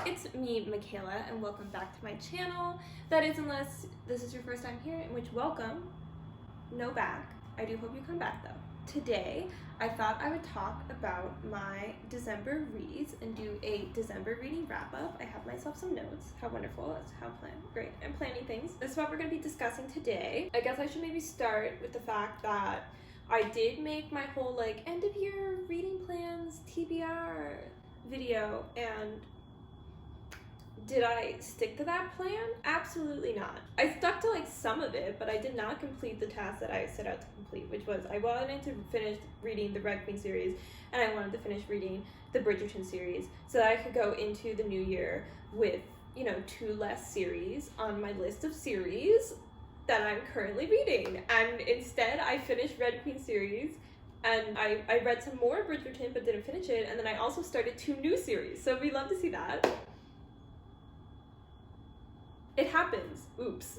it's me, Michaela, and welcome back to my channel. That is, unless this is your first time here, in which welcome, no back. I do hope you come back though. Today, I thought I would talk about my December reads and do a December reading wrap up. I have myself some notes. How wonderful. That's how great. I'm planning things. This is what we're going to be discussing today. I guess I should maybe start with the fact that I did make my whole end of year reading plans TBR video, and did I stick to that plan? Absolutely not. I stuck to some of it, but I did not complete the task that I set out to complete, which was I wanted to finish reading the Red Queen series, and I wanted to finish reading the Bridgerton series so that I could go into the new year with, 2 less series on my list of series that I'm currently reading. And instead I finished Red Queen series, and I read some more Bridgerton but didn't finish it, and then I also started 2 new series, so we love to see that. It happens. Oops.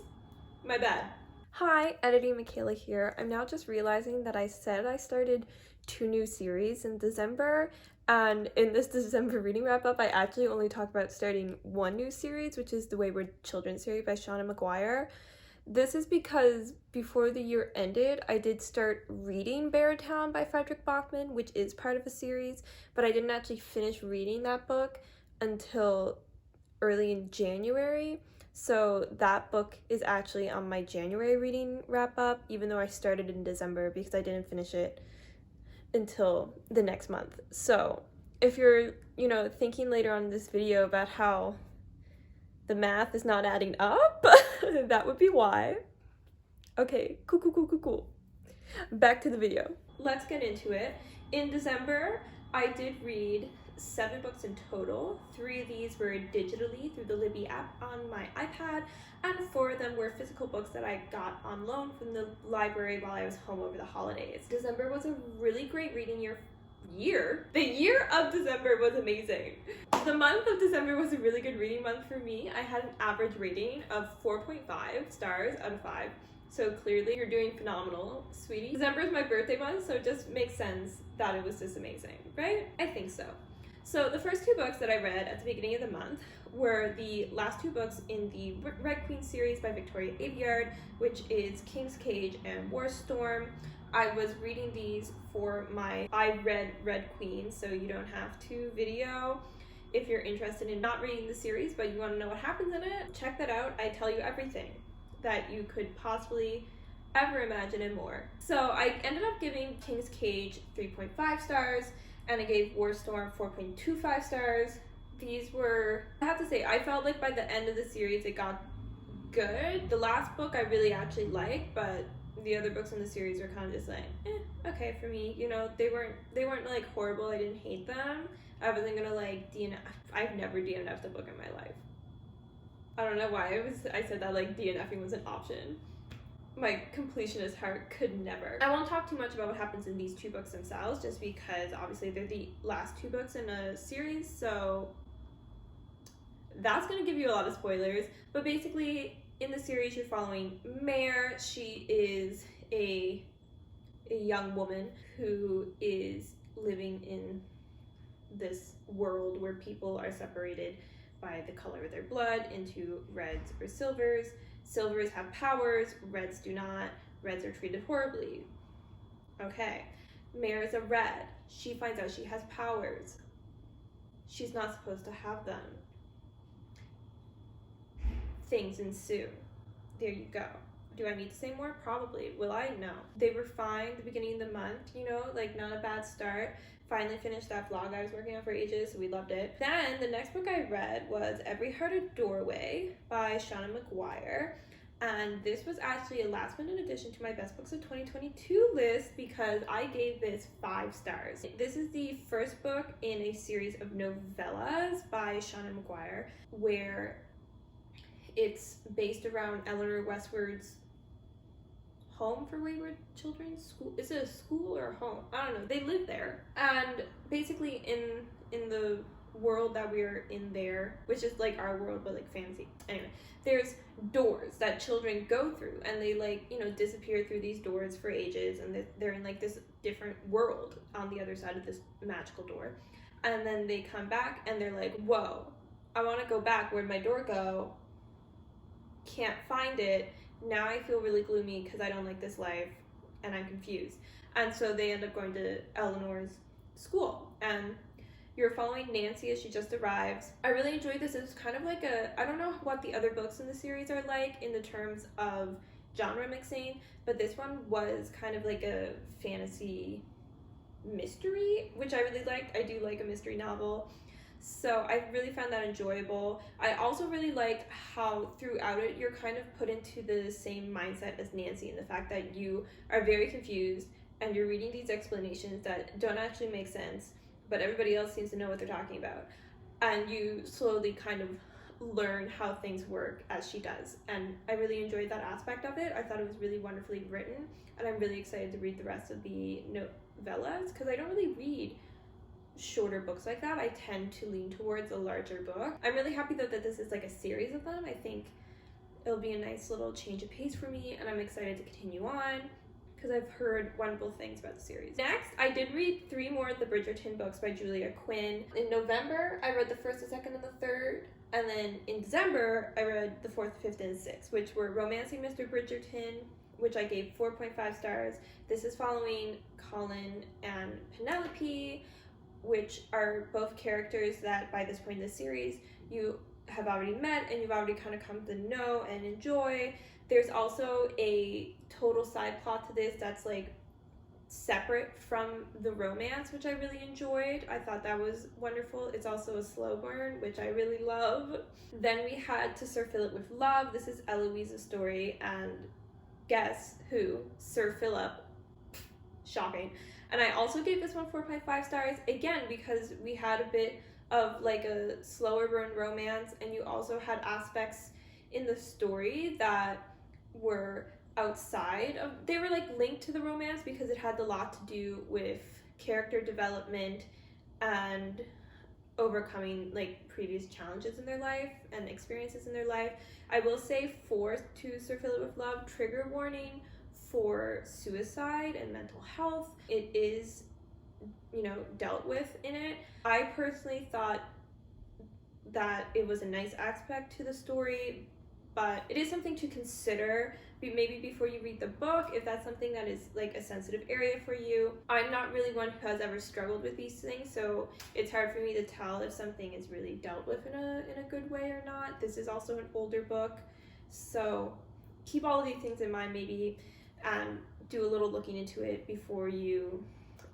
My bad. Hi, Editing Michaela here. I'm now just realizing that I said I started 2 new series in December, and in this December reading wrap-up, I actually only talked about starting 1 new series, which is the Wayward Children series by Seanan McGuire. This is because before the year ended, I did start reading Bridgerton by Fredrick Backman, which is part of a series, but I didn't actually finish reading that book until early in January. So that book is actually on my January reading wrap-up, even though I started in December because I didn't finish it until the next month. So if you're, thinking later on in this video about how the math is not adding up, that would be why. Okay, cool. Back to the video. Let's get into it. In December, I did read 7 books in total. 3 of these were digitally through the Libby app on my iPad, and 4 of them were physical books that I got on loan from the library while I was home over the holidays. December was a really great reading year. The year of December was amazing. The month of December was a really good reading month for me. I had an average rating of 4.5 stars out of 5. So clearly you're doing phenomenal, sweetie. December is my birthday month, so it just makes sense that it was just amazing, right? I think so. So the first 2 books that I read at the beginning of the month were the last 2 books in the Red Queen series by Victoria Aveyard, which is King's Cage and War Storm. I was reading these for I read Red Queen, so you don't have to video. If you're interested in not reading the series but you want to know what happens in it, check that out. I tell you everything that you could possibly ever imagine and more. So I ended up giving King's Cage 3.5 stars, and I gave War Storm 4.25 stars. These were, I have to say, I felt like by the end of the series it got good. The last book I really actually liked, but the other books in the series were kind of just okay for me. They weren't horrible. I didn't hate them. I wasn't gonna DNF. I've never DNF'd a book in my life. I don't know why I said that DNFing was an option. My completionist heart could never. I won't talk too much about what happens in these 2 books themselves, just because obviously they're the last 2 books in a series, so that's gonna give you a lot of spoilers. But basically, in the series, you're following Mare. She is a young woman who is living in this world where people are separated by the color of their blood into reds or silvers. Silvers have powers, reds do not. Reds are treated horribly. Okay, Mare is a red. She finds out she has powers. She's not supposed to have them. Things ensue. There you go. Do I need to say more? Probably. Will I? No. They were fine at the beginning of the month, not a bad start. Finally finished that vlog I was working on for ages, so we loved it. Then the next book I read was Every Heart a Doorway by Seanan McGuire. And this was actually a last minute addition to my best books of 2022 list because I gave this 5 stars. This is the first book in a series of novellas by Seanan McGuire, where it's based around Eleanor Westwood's home for wayward children. School, is it a school or a home? I don't know. They live there, and basically in the world that we're in there, which is our world but fancy. Anyway, there's doors that children go through, and they disappear through these doors for ages, and they're in this different world on the other side of this magical door, and then they come back and they're whoa, I want to go back. Where'd my door go? Can't find it. Now I feel really gloomy because I don't like this life and I'm confused. And so they end up going to Eleanor's school, and you're following Nancy as she just arrives. I really enjoyed this. It was kind of like I don't know what the other books in the series are like in the terms of genre mixing, but this one was kind of like a fantasy mystery, which I really liked. I do like a mystery novel. So I really found that enjoyable. I also really liked how throughout it you're kind of put into the same mindset as Nancy, in the fact that you are very confused and you're reading these explanations that don't actually make sense, but everybody else seems to know what they're talking about. And you slowly kind of learn how things work as she does. And I really enjoyed that aspect of it. I thought it was really wonderfully written, and I'm really excited to read the rest of the novellas, because I don't really read shorter books like that. I tend to lean towards a larger book. I'm really happy though that this is like a series of them. I think it'll be a nice little change of pace for me, and I'm excited to continue on because I've heard wonderful things about the series. Next, I did read 3 more of the Bridgerton books by Julia Quinn. In November, I read the 1st, the 2nd, and the 3rd. And then in December, I read the 4th, 5th, and 6th, which were Romancing Mr. Bridgerton, which I gave 4.5 stars. This is following Colin and Penelope, which are both characters that by this point in the series you have already met and you've already kind of come to know and enjoy. There's also a total side plot to this that's like separate from the romance, which I really enjoyed. I thought that was wonderful. It's also a slow burn, which I really love. Then we had To Sir Philip with Love. This is Eloise's story, and guess who? Sir Philip. Shocking. And I also gave this one 4.5 stars, again, because we had a bit of like a slower burn romance, and you also had aspects in the story that were outside of, they were like linked to the romance because it had a lot to do with character development and overcoming like previous challenges in their life and experiences in their life. I will say for To Sir Philip with Love, trigger warning for suicide and mental health. It is, dealt with in it. I personally thought that it was a nice aspect to the story, but it is something to consider maybe before you read the book, if that's something that is like a sensitive area for you. I'm not really one who has ever struggled with these things, so it's hard for me to tell if something is really dealt with in a good way or not. This is also an older book, so keep all of these things in mind maybe, and do a little looking into it before you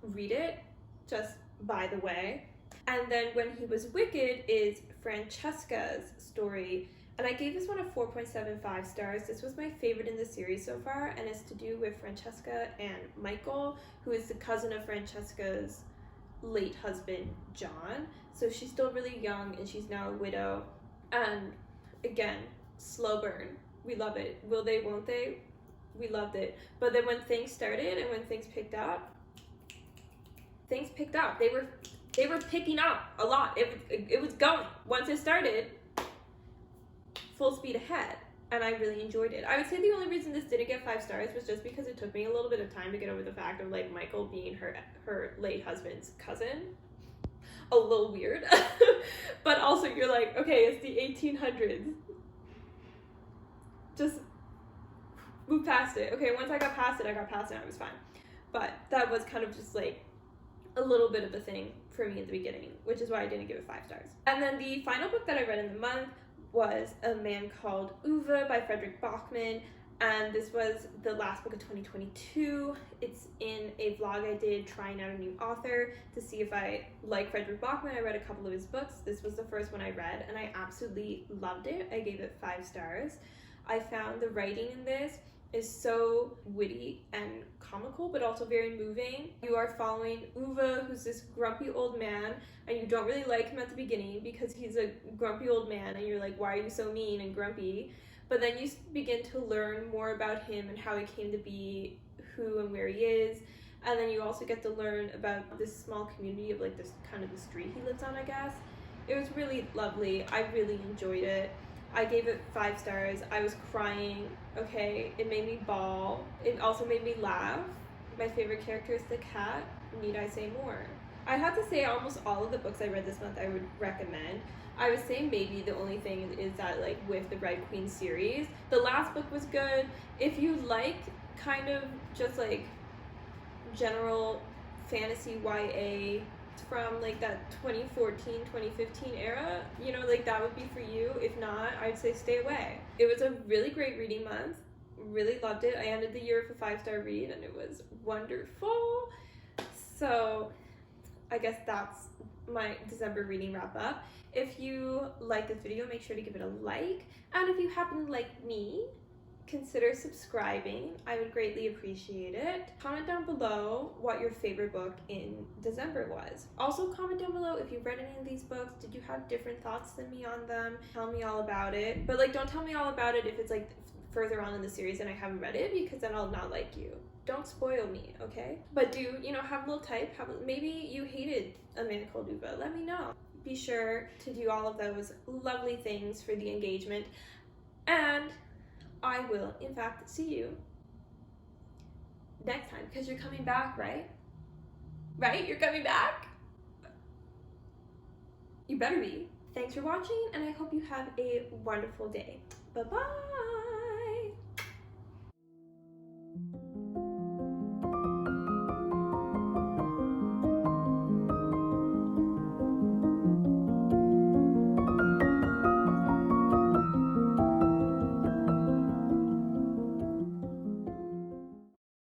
read it, just by the way. And then When He Was Wicked is Francesca's story, and I gave this one a 4.75 stars. This was my favorite in the series so far, and it's to do with Francesca and Michael, who is the cousin of Francesca's late husband, John. So she's still really young, and she's now a widow. And again, slow burn. We love it. Will they, won't they? We loved it. But then when things started and when things picked up. They were picking up a lot. It was going. Once it started, full speed ahead, and I really enjoyed it. I would say the only reason this didn't get 5 stars was just because it took me a little bit of time to get over the fact of like Michael being her late husband's cousin. A little weird. But also you're like, okay, it's the 1800s. Just move past it. Okay, once I got past it, I was fine. But that was kind of just like a little bit of a thing for me at the beginning, which is why I didn't give it 5 stars. And then the final book that I read in the month was A Man Called Uwe by Fredrick Backman, and this was the last book of 2022. It's in a vlog I did trying out a new author to see if I like Fredrick Backman. I read a couple of his books. This was the first one I read, and I absolutely loved it. I gave it 5 stars. I found the writing in this is so witty and comical, but also very moving. You are following Uwe, who's this grumpy old man, and you don't really like him at the beginning because he's a grumpy old man, and you're like, why are you so mean and grumpy? But then you begin to learn more about him and how he came to be who and where he is. And then you also get to learn about this small community of like this kind of the street he lives on, I guess. It was really lovely. I really enjoyed it. I gave it 5 stars. I was crying. Okay, it made me bawl. It also made me laugh. My favorite character is the cat. need I say more? I have to say almost all of the books I read this month I would recommend. I would say maybe the only thing is that, like, with the Red Queen series, the last book was good. If you like kind of just like general fantasy YA from like that 2014 2015 era, you know, like that would be for you. If not, I'd say stay away. It was a really great reading month. Really loved it. I ended the year with a 5-star read and it was wonderful. So I guess that's my December reading wrap up. If you like this video, make sure to give it a like, and if you happen to like me, consider subscribing. I would greatly appreciate it. Comment down below what your favorite book in December was. Also comment down below if you've read any of these books. Did you have different thoughts than me on them? Tell me all about it. But like, don't tell me all about it if it's like further on in the series and I haven't read it, because then I'll not like you. Don't spoil me, okay? But do, you know, have a little type. Maybe you hated A Man Called Ove. Let me know. Be sure to do all of those lovely things for the engagement. And I will, in fact, see you next time, because you're coming back, right? Right? You're coming back? You better be. Thanks for watching, and I hope you have a wonderful day. Bye-bye!